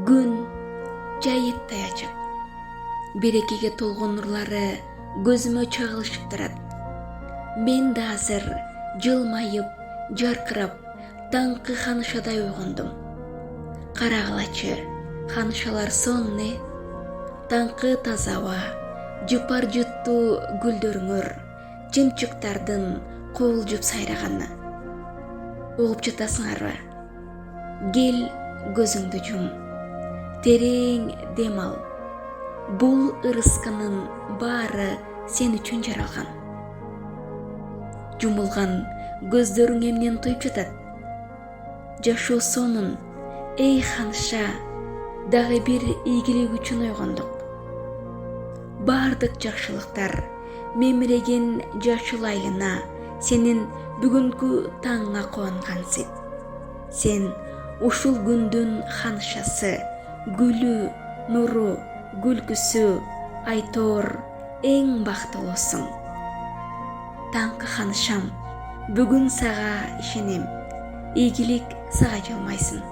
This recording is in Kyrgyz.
Күн жайыттай ачык. Берекеге толгон нурлары көзүмө чагылышып турат. Мен да азыр жылмайып, жаркырап, таңкы ханышадай ойгондум. Карагылачы, ханышалар сонне, таңкы таза аба, жыпар жыттуу гүлдөрүңөр, чымчыктардын коолжуп сайраганы. Угуп жатасыңарбы? Кел, көзүңдү жум, терең дем ал. Бул ырыскынын баары сен үчүн жаралган. Жумулган көздөрүң эмнени туюп жатат? Жашоо сонун, эй ханыша, дагы бир ийгилик үчүн ойгондук. Бардык жакшылыктар мемиреген жашыл айылына сенин бүгүнкү таңыңа кубангансың. Сен ушул күндүн ханышасы, гүлү, нуру, күлкүсү, айтоор эң бактылуусуң. Таңкы ханышам, бүгүн сага ишенем. Ийгилик сага жылмайсын.